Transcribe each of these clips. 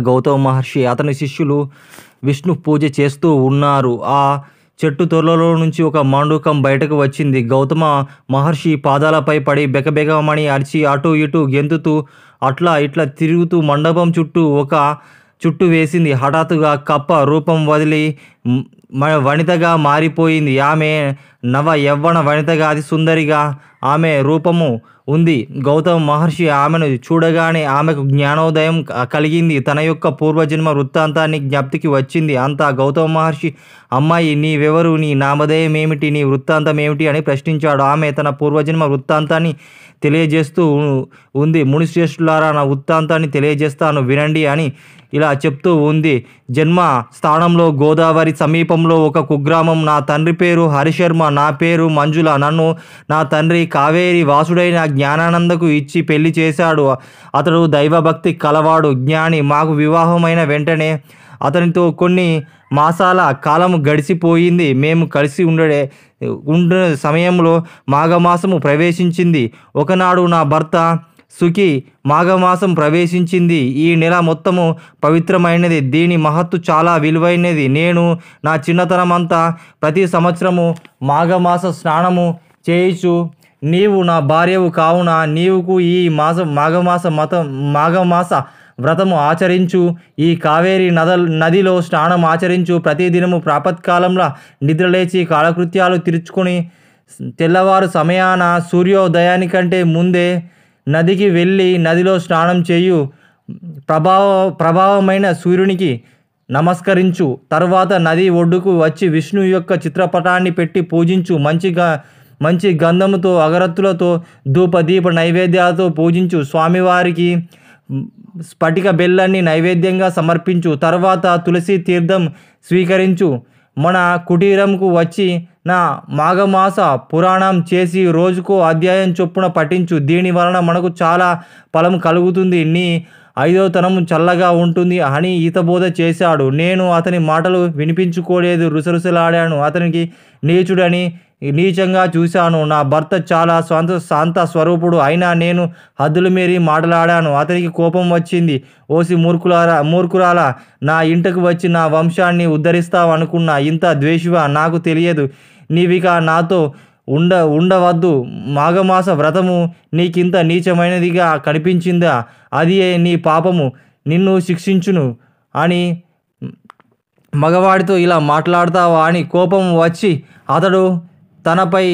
గౌతమ మహర్షి అతని శిష్యులు విష్ణు పూజ చేస్తూ ఉన్నారు. ఆ చెట్టు తొర్రలో నుంచి ఒక మాండూకం బయటకు వచ్చింది. గౌతమ మహర్షి పాదాలపై పడి బెకబెకమని అరిచి అటు ఇటు గెంతుతూ అట్లా ఇట్లా తిరుగుతూ మండపం చుట్టూ వేసింది. హఠాత్తుగా కప్ప రూపం వదిలి వనితగా మారిపోయింది. ఆమె నవ యవ్వన వనితగా, అతి సుందరిగా ఆమె రూపము ఉంది. గౌతమ మహర్షి ఆమెను చూడగానే ఆమెకు జ్ఞానోదయం కలిగింది. తన యొక్క పూర్వజన్మ వృత్తాంతాన్ని జ్ఞప్తికి వచ్చింది. అంతా గౌతమ మహర్షి, అమ్మాయి నీవెవరు, నీ నామధేయం ఏమిటి, నీ వృత్తాంతం ఏమిటి అని ప్రశ్నించాడు. ఆమె తన పూర్వజన్మ వృత్తాంతాన్ని తెలియజేస్తూ ఉంది. మునిశ్రేష్ఠులారా, నా వృత్తాంతాన్ని తెలియజేస్తాను వినండి అని ఇలా చెప్తూ ఉంది. జన్మ స్థానంలో గోదావరి సమీపంలో ఒక కుగ్రామం. నా తండ్రి పేరు హరిశర్మ, నా పేరు మంజుల. నన్ను నా తండ్రి కావేరి వాసుడైన జ్ఞానానందకు ఇచ్చి పెళ్లి చేశాడు. అతడు దైవభక్తి కలవాడు, జ్ఞాని. మాకు వివాహమైన వెంటనే అతనితో కొన్ని మాసాల కాలం గడిచిపోయింది. మేము కలిసి ఉండే సమయంలో మాఘమాసము ప్రవేశించింది. ఒకనాడు నా భర్త సుఖి మాఘమాసం ప్రవేశించింది. ఈ నెల మొత్తము పవిత్రమైనది, దీని మహత్తు చాలా విలువైనది. నేను నా చిన్నతనమంతా ప్రతి సంవత్సరము మాఘమాస స్నానము చేయించు. నీవు నా భార్యవు కావున నీవుకు ఈ మాఘమాస వ్రతము ఆచరించు. ఈ కావేరి నదిలో స్నానం ఆచరించు. ప్రతిదినము ప్రాపత్కాలంలో నిద్రలేచి కాలకృత్యాలు తీర్చుకొని తెల్లవారు సమయాన సూర్యోదయానికంటే ముందే నదికి వెళ్ళి నదిలో స్నానం చేయు. ప్రభావమైన సూర్యునికి నమస్కరించు. తర్వాత నది ఒడ్డుకు వచ్చి విష్ణు యొక్క చిత్రపటాన్ని పెట్టి పూజించు. మంచి గంధముతో, అగరత్తులతో, ధూపదీప నైవేద్యాలతో పూజించు. స్వామివారికి స్ఫటిక బెల్లాన్ని నైవేద్యంగా సమర్పించు. తర్వాత తులసి తీర్థం స్వీకరించు. మన కుటీరంకు వచ్చి నా మాఘమాస పురాణం చేసి రోజుకో అధ్యాయం చొప్పున పఠించు. దీని వలన మనకు చాలా ఫలం కలుగుతుంది. నీ ఐదోతనం చల్లగా ఉంటుంది అని ఈతబోధ చేశాడు. నేను అతని మాటలు వినిపించుకోలేదు. రుసరుసలాడాను. అతనికి నీచుడని నీచంగా చూశాను. నా భర్త చాలా శాంత స్వరూపుడు, అయినా నేను హద్దులు మీరి మాట్లాడాను. అతనికి కోపం వచ్చింది. ఓసి మూర్ఖురాలా, నా ఇంటికి వచ్చి నా వంశాన్ని ఉద్ధరిస్తావు అనుకున్నా. ఇంత ద్వేషివా? నాకు తెలియదు. నీవిక నాతో ఉండవద్దు. మాఘమాస వ్రతము నీకింత నీచమైనదిగా కనిపించిందా? అది నీ పాపము, నిన్ను శిక్షించును అని మగవాడితో ఇలా మాట్లాడతావా అని కోపం వచ్చి అతడు తనపై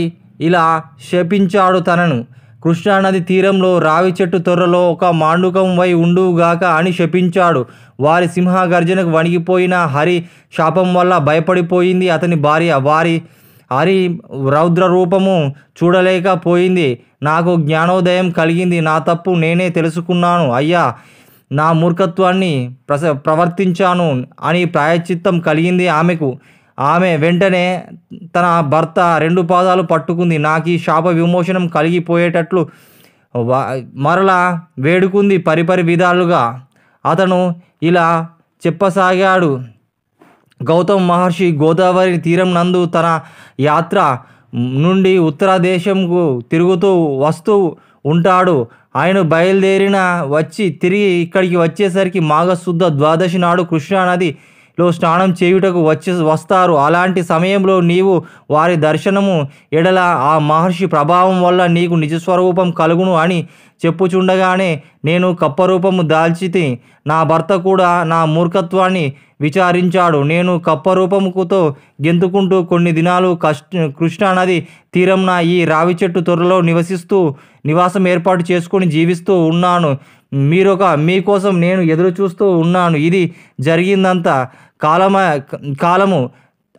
ఇలా శపించాడు. తనను కృష్ణానది తీరంలో రావి చెట్టు తొర్రలో ఒక మాండుకం వై ఉండుగాక అని శపించాడు. వారి సింహ గర్జనకు వణిగిపోయిన హరి శాపం వల్ల భయపడిపోయింది అతని భార్య. హరి రౌద్ర రూపము చూడలేకపోయింది. నాకు జ్ఞానోదయం కలిగింది. నా తప్పు నేనే తెలుసుకున్నాను. అయ్యా, నా మూర్ఖత్వాన్ని ప్రవర్తించాను అని ప్రాయశ్చిత్తం కలిగింది ఆమెకు. ఆమె వెంటనే తన భర్త 2 పాదాలు పట్టుకుంది. నాకు ఈ శాప విమోచనం కలిగిపోయేటట్లు మరలా వేడుకుంది పరిపరి విధాలుగా. అతను ఇలా చెప్పసాగాడు. గౌతమ మహర్షి గోదావరి తీరం నందు తన యాత్ర నుండి ఉత్తర దేశంకు తిరుగుతూ వస్తూ ఉంటాడు. ఆయన బయలుదేరిన తిరిగి ఇక్కడికి వచ్చేసరికి మాఘశుద్ధ ద్వాదశి నాడు కృష్ణానదిలో స్నానం చేయుటకు వస్తారు. అలాంటి సమయంలో నీవు వారి దర్శనము ఎడల ఆ మహర్షి ప్రభావం వల్ల నీకు నిజస్వరూపం కలుగును అని చెప్పుచుండగానే నేను కప్పరూపము దాల్చితి. నా భర్త కూడా నా మూర్ఖత్వాన్ని విచారించాడు. నేను కప్పరూపముతో గెంతుకుంటూ కొన్ని దినాలు కృష్ణానది తీరంన ఈ రావి చెట్టు తొర్రలో నివాసం ఏర్పాటు చేసుకొని జీవిస్తూ ఉన్నాను. మీకోసం నేను ఎదురు చూస్తూ ఉన్నాను. ఇది జరిగిందంతా కాలము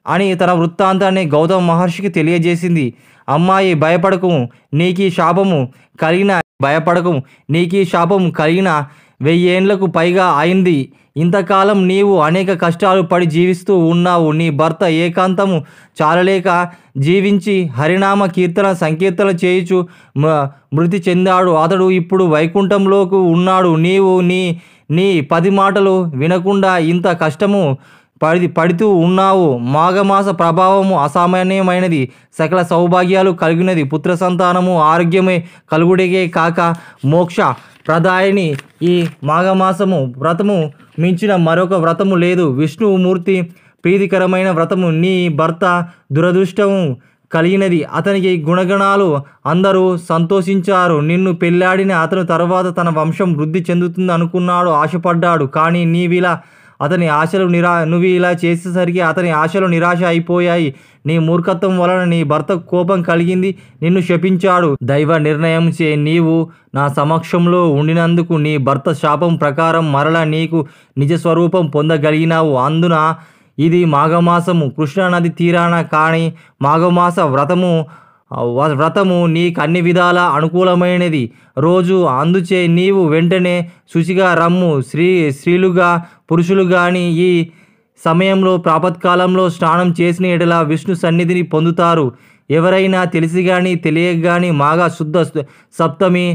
అని తన వృత్తాంతాన్ని గౌతమ మహర్షికి తెలియజేసింది. అమ్మాయి, భయపడకము, నీకీ శాపము కలిగిన 1000 ఏండ్లకు పైగా అయింది. ఇంతకాలం నీవు అనేక కష్టాలు పడి జీవిస్తూ ఉన్నావు. నీ భర్త ఏకాంతము చాలలేక జీవించి హరినామ సంకీర్తన చేయుచు మృతి చెందాడు. అతడు ఇప్పుడు వైకుంఠంలోకి ఉన్నాడు. నీవు నీ 10 మాటలు వినకుండా ఇంత కష్టము పడుతూ ఉన్నావు. మాఘమాస ప్రభావము అసామాన్యమైనది. సకల సౌభాగ్యాలు కలిగినది. పుత్ర సంతానము ఆరోగ్యమే కలుగుడిగే కాక మోక్ష ప్రదాయిని. ఈ మాఘమాసము వ్రతము మించిన మరొక వ్రతము లేదు. విష్ణుమూర్తి ప్రీతికరమైన వ్రతము. నీ భర్త దురదృష్టము కలిగినది. అతనికి గుణగణాలు అందరూ సంతోషించారు. నిన్ను పెళ్ళాడిన అతను తర్వాత తన వంశం వృద్ధి చెందుతుంది అనుకున్నాడు, ఆశపడ్డాడు. కానీ నువ్వు ఇలా చేసేసరికి అతని ఆశలు నిరాశ అయిపోయాయి. నీ మూర్ఖత్వం వలన నీ భర్త కోపం కలిగింది, నిన్ను శపించాడు. దైవ నిర్ణయం చే నీవు నా సమక్షంలో ఉండినందుకు నీ భర్త శాపం ప్రకారం మరల నీకు నిజస్వరూపం పొందగలిగినావు. అందున ఇది మాఘమాసము, కృష్ణానది తీరాన కాని మాఘమాస వ్రతము నీకు అన్ని విధాల అనుకూలమైనది రోజు. అందుచే నీవు వెంటనే శుచిగా రమ్ము. స్త్రీలుగా పురుషులు గాని ఈ సమయంలో ప్రాపత్కాలంలో స్నానం చేసిన ఎడల విష్ణు సన్నిధిని పొందుతారు. ఎవరైనా తెలిసి కానీ తెలియక కానీ మాఘ శుద్ధ సప్తమి,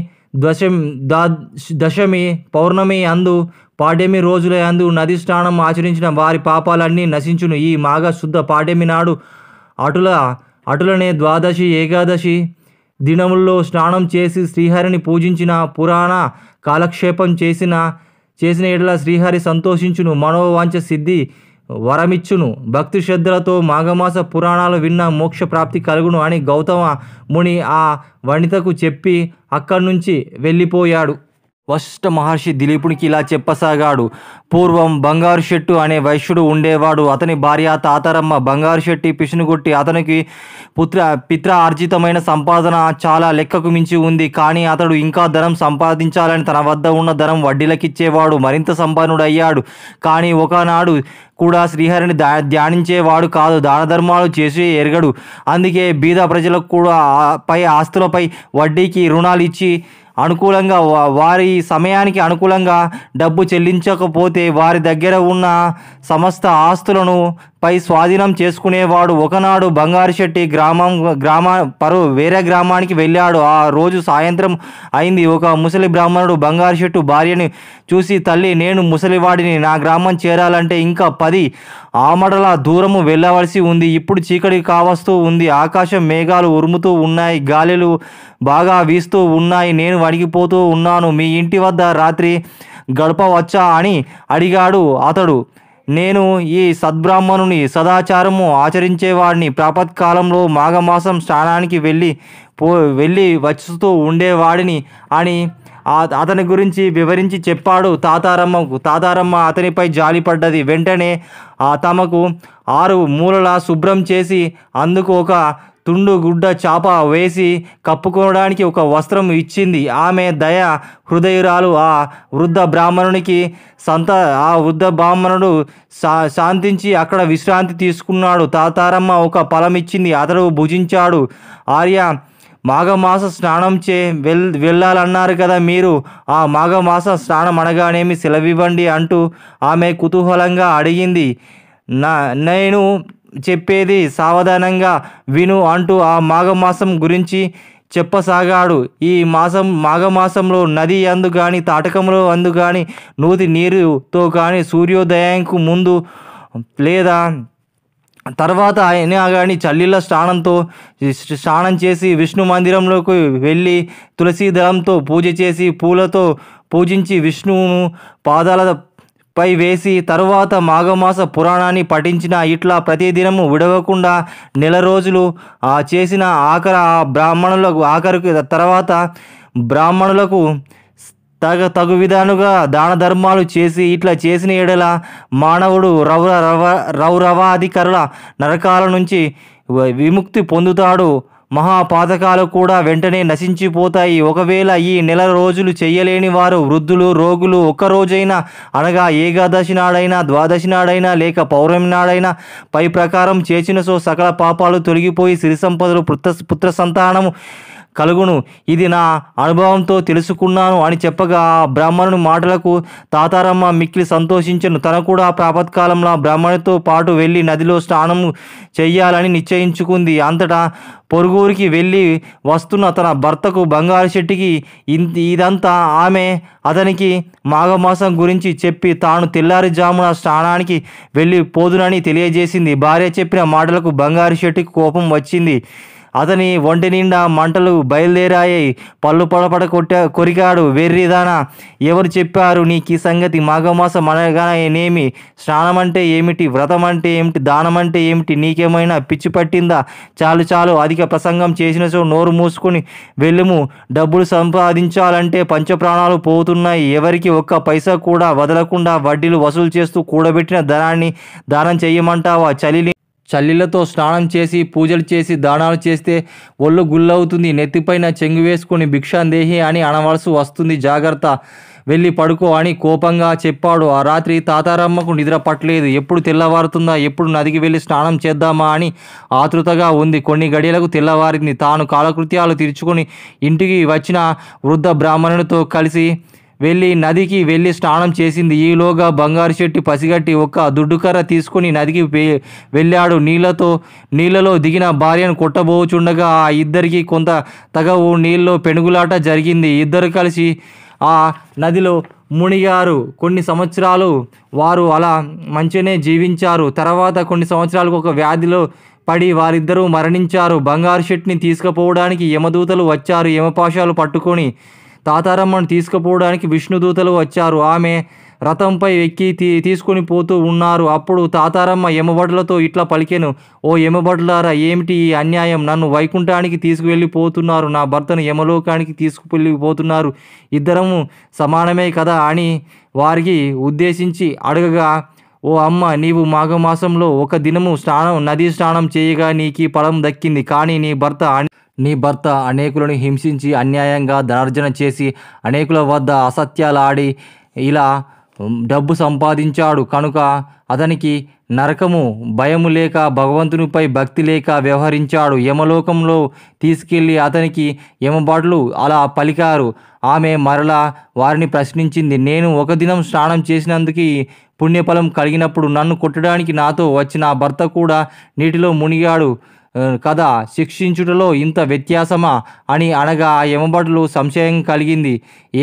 దశమి, పౌర్ణమి అందు, పాడ్యమి రోజుల అందు నది స్నానం ఆచరించిన వారి పాపాలన్నీ నశించును. ఈ మాఘ శుద్ధ పాడ్యమి నాడు అటులనే ద్వాదశి, ఏకాదశి దినముల్లో స్నానం చేసి శ్రీహరిని పూజించిన, పురాణ కాలక్షేపం చేసిన ఎడల శ్రీహరి సంతోషించును, మనోవాంఛ సిద్ధి వరమిచ్చును. భక్తి శ్రద్ధలతో మాఘమాస పురాణాలు విన్న మోక్ష ప్రాప్తి కలుగును అని గౌతమ ముని ఆ వనితకు చెప్పి అక్కడి నుంచి వెళ్ళిపోయాడు. వశిష్ఠ మహర్షి దిలీపునికి ఇలా చెప్పసాగాడు. పూర్వం బంగారు శెట్టు అనే వైశ్యుడు ఉండేవాడు. అతని భార్య తాతారమ్మ. బంగారు శెట్టి పిసునుగొట్టి అతనికి పిత్ర ఆర్జితమైన సంపాదన చాలా లెక్కకు మించి ఉంది. కానీ అతడు ఇంకా ధనం సంపాదించాలని తన వద్ద ఉన్న ధనం వడ్డీలకిచ్చేవాడు. మరింత సంపన్నుడు అయ్యాడు. కానీ ఒకనాడు కూడా శ్రీహరిని ధ్యానించేవాడు కాదు. దాన ధర్మాలు చేసి ఎరగడు. అందుకే బీద ప్రజలకు కూడా ఆస్తులపై వడ్డీకి రుణాలు ఇచ్చి అనుకూలంగా వారి సమయానికి అనుకూలంగా డబ్బు చెల్లించకపోతే వారి దగ్గర ఉన్న సమస్త ఆస్తులను స్వాధీనం చేసుకునేవాడు. ఒకనాడు బంగారు శెట్టి వేరే గ్రామానికి వెళ్ళాడు. ఆ రోజు సాయంత్రం అయింది. ఒక ముసలి బ్రాహ్మణుడు బంగారు శెట్టు భార్యని చూసి, తల్లి, నేను ముసలివాడిని. నా గ్రామం చేరాలంటే ఇంకా 10 ఆమడల దూరము వెళ్ళవలసి ఉంది. ఇప్పుడు చీకటి కావస్తూ ఉంది. ఆకాశం మేఘాలు ఉరుముతూ ఉన్నాయి. గాలులు బాగా వీస్తూ ఉన్నాయి. నేను వణికిపోతూ ఉన్నాను. మీ ఇంటి వద్ద రాత్రి గడపవచ్చా అని అడిగాడు అతడు. నేను ఈ సద్బ్రాహ్మణుని, సదాచారము ఆచరించేవాడిని. ప్రాపత్కాలంలో మాఘమాసం స్నానానికి వెళ్ళి వస్తూ ఉండేవాడిని అని అతని గురించి వివరించి చెప్పాడు తాతారమ్మకు. తాతారమ్మ అతనిపై జాలిపడ్డది. వెంటనే తమకు 6 మూలలా శుభ్రం చేసి అందుకు ఒక తుండు గుడ్డ చాప వేసి కప్పుకోవడానికి ఒక వస్త్రం ఇచ్చింది. ఆమె దయ హృదయురాలు. ఆ వృద్ధ బ్రాహ్మణుడు శాంతించి అక్కడ విశ్రాంతి తీసుకున్నాడు. తాతారమ్మ ఒక ఫలం ఇచ్చింది. అతడు భుజించాడు. ఆర్య, మాఘమాస స్నానం వెళ్ళాలన్నారు కదా మీరు. ఆ మాఘమాస స్నానం అనగానేమి సెలవివ్వండి అంటూ ఆమె కుతూహలంగా అడిగింది. నేను చెప్పేది సావధానంగా విను అంటూ ఆ మాఘమాసం గురించి చెప్పసాగాడు. ఈ మాఘమాసంలో నది అందు కానీ తాటకంలో అందు కానీ నూతి నీరుతో కానీ సూర్యోదయానికి ముందు లేదా తర్వాత అయినా కానీ చల్లీల స్నానం చేసి విష్ణు మందిరంలోకి వెళ్ళి తులసి దళంతో పూజ చేసి పూలతో పూజించి విష్ణువును పాదాలపై వేసి తరువాత మాఘమాస పురాణాన్ని పఠించిన ఇట్లా ప్రతిదినము విడవకుండా 1 రోజులు చేసిన తర్వాత బ్రాహ్మణులకు తగు విధాలుగా దాన ధర్మాలు చేసి ఇట్లా చేసిన ఎడల మానవుడు రౌరవాధికారుల నరకాల నుంచి విముక్తి పొందుతాడు. మహాపాతకాలు కూడా వెంటనే నశించిపోతాయి. ఒకవేళ ఈ 1 రోజులు చెయ్యలేని వారు వృద్ధులు, రోగులు ఒక్కరోజైనా అనగా ఏకాదశి నాడైనా, ద్వాదశి నాడైనా లేక పౌర్ణమి నాడైనా పై ప్రకారం చేసిన సకల పాపాలు తొలగిపోయి సిరి సంపదలు, పుత్ర సంతానము కలుగును. ఇది నా అనుభవంతో తెలుసుకున్నాను అని చెప్పగా ఆ బ్రాహ్మణుని మాటలకు తాతారమ్మ మిక్కిలి సంతోషించెను. తను కూడా ప్రాపత్కాలంలో ఆ బ్రాహ్మణునితో పాటు వెళ్ళి నదిలో స్నానం చెయ్యాలని నిశ్చయించుకుంది. అంతటా పొరుగురికి వెళ్ళి వస్తున్న తన భర్తకు బంగారు శెట్టికి ఇదంతా ఆమె అతనికి మాఘమాసం గురించి చెప్పి తాను తెల్లారుజామున స్నానానికి వెళ్ళి పోదునని తెలియజేసింది. భార్య చెప్పిన మాటలకు బంగారు శెట్టికి కోపం వచ్చింది. అతని ఒంటి నిండా మంటలు బయలుదేరాయి. పళ్ళు పడపడ కొరికాడు. వెర్రిదానా, ఎవరు చెప్పారు నీకు ఈ సంగతి? మాఘమాసం అనగానేమి? స్నానం అంటే ఏమిటి? వ్రతం అంటే ఏమిటి? దానం అంటే ఏమిటి? నీకేమైనా పిచ్చి పట్టిందా? చాలు చాలు, అధిక ప్రసంగం చేసిన సో నోరు మూసుకొని వెళ్ళుము. డబ్బులు సంపాదించాలంటే పంచప్రాణాలు పోతున్నాయి. ఎవరికి ఒక్క పైసా కూడా వదలకుండా వడ్డీలు వసూలు చేస్తూ కూడబెట్టిన ధనాన్ని దానం చెయ్యమంటావా? చల్లిలతో స్నానం చేసి పూజలు చేసి దానాలు చేస్తే ఒళ్ళు గుల్లవుతుంది. నెత్తిపైన చెంగు వేసుకొని భిక్షాందేహి అని అనవలసి వస్తుంది. జాగ్రత్త, వెళ్ళి పడుకో అని కోపంగా చెప్పాడు. ఆ రాత్రి తాతారమ్మకు నిద్ర పట్టలేదు. ఎప్పుడు తెల్లవారుతుందా, ఎప్పుడు నదికి వెళ్ళి స్నానం చేద్దామా అని ఆతృతగా ఉంది. కొన్ని గడియలకు తెల్లవారింది. తాను కాలకృత్యాలు తీర్చుకొని ఇంటికి వచ్చిన వృద్ధ బ్రాహ్మణునితో కలిసి వెళ్ళి నదికి వెళ్ళి స్నానం చేసింది. ఈలోగా బంగారు శెట్టి పసిగట్టి ఒక దుడ్డుకర్ర తీసుకొని నదికి వెళ్ళాడు. నీళ్ళలో దిగిన భార్యను కొట్టబోచుండగా ఆ ఇద్దరికి కొంత తగవు నీళ్ళలో పెనుగులాట జరిగింది. ఇద్దరు కలిసి ఆ నదిలో మునిగారు. కొన్ని సంవత్సరాలు వారు అలా మంచిగానే జీవించారు. తర్వాత కొన్ని సంవత్సరాలకు ఒక వ్యాధిలో పడి వారిద్దరూ మరణించారు. బంగారు శెట్టిని తీసుకుపోవడానికి యమదూతలు వచ్చారు. యమపాశాలు పట్టుకొని తాతారమ్మను తీసుకుపోవడానికి విష్ణుదూతలు వచ్చారు. ఆమె రథంపై ఎక్కి తీసుకొని పోతూ ఉన్నారు. అప్పుడు తాతారమ్మ యమభటులతో ఇట్లా పలికెను. ఓ యమభటులారా, ఏమిటి ఈ అన్యాయం? నన్ను వైకుంఠానికి తీసుకువెళ్ళిపోతున్నారు, నా భర్తను యమలోకానికి తీసుకువెళ్ళిపోతున్నారు. ఇద్దరము సమానమే కదా అని వారికి ఉద్దేశించి అడగగా, ఓ అమ్మ, నీవు మాఘమాసంలో ఒక దినము నదీ స్నానం చేయగా నీకు ఫలం దక్కింది. కానీ నీ భర్త అనేకులను హింసించి అన్యాయంగా ధనార్జన చేసి అనేకుల వద్ద అసత్యాలాడి ఇలా డబ్బు సంపాదించాడు. కనుక అతనికి నరకము భయము లేక భగవంతునిపై భక్తి లేక వ్యవహరించాడు. యమలోకంలో తీసుకెళ్ళి అతనికి యమభటులు అలా పలికారు. ఆమె మరలా వారిని ప్రశ్నించింది. నేను ఒక దినం స్నానం చేసినందుకు పుణ్యఫలం కలిగినప్పుడు నన్ను కొట్టడానికి నాతో వచ్చిన భర్త కూడా నీటిలో మునిగాడు కదా, శిక్షించుటలో ఇంత వ్యత్యాసమా అని అనగా ఆ యమభటులు సంశయం కలిగింది.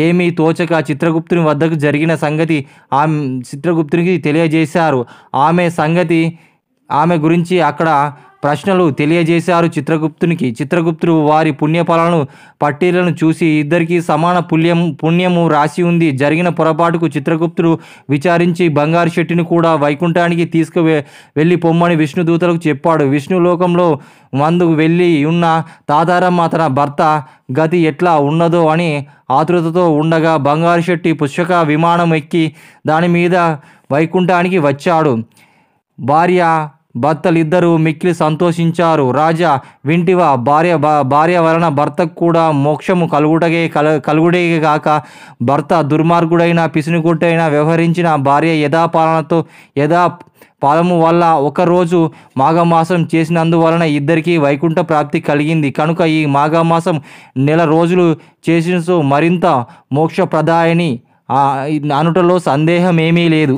ఏమీ తోచక చిత్రగుప్తుని వద్దకు జరిగిన సంగతి చిత్రగుప్తునికి తెలియజేశారు. ఆమె గురించి అక్కడ ప్రశ్నలు తెలియజేశారు చిత్రగుప్తునికి. చిత్రగుప్తుడు వారి పుణ్యఫలాలను పట్టీలను చూసి ఇద్దరికీ సమాన పుణ్యము రాసి ఉంది. జరిగిన పొరపాటుకు చిత్రగుప్తుడు విచారించి బంగారు శెట్టిని కూడా వైకుంఠానికి వెళ్ళి పొమ్మని విష్ణుదూతలకు చెప్పాడు. విష్ణులోకంలో మందుకు వెళ్ళి ఉన్న తాతారమ్మ తన భర్త గతి ఎట్లా ఉన్నదో అని ఆతృతతో ఉండగా బంగారు శెట్టి పుష్పక విమానం ఎక్కి దాని మీద వైకుంఠానికి వచ్చాడు. భర్తలిద్దరూ మిక్కిలి సంతోషించారు. రాజా, వింటివా? భార్య వలన భర్తకు కూడా మోక్షము కలుగుడే గాక భర్త దుర్మార్గుడైన పిసినిగొట్టైన వ్యవహరించిన భార్య పాలము వల్ల ఒకరోజు మాఘమాసం చేసినందువలన ఇద్దరికీ వైకుంఠ ప్రాప్తి కలిగింది. కనుక ఈ మాఘమాసం నెల రోజులు చేసిన మరింత మోక్షప్రదాయని అనుటలో సందేహమేమీ లేదు.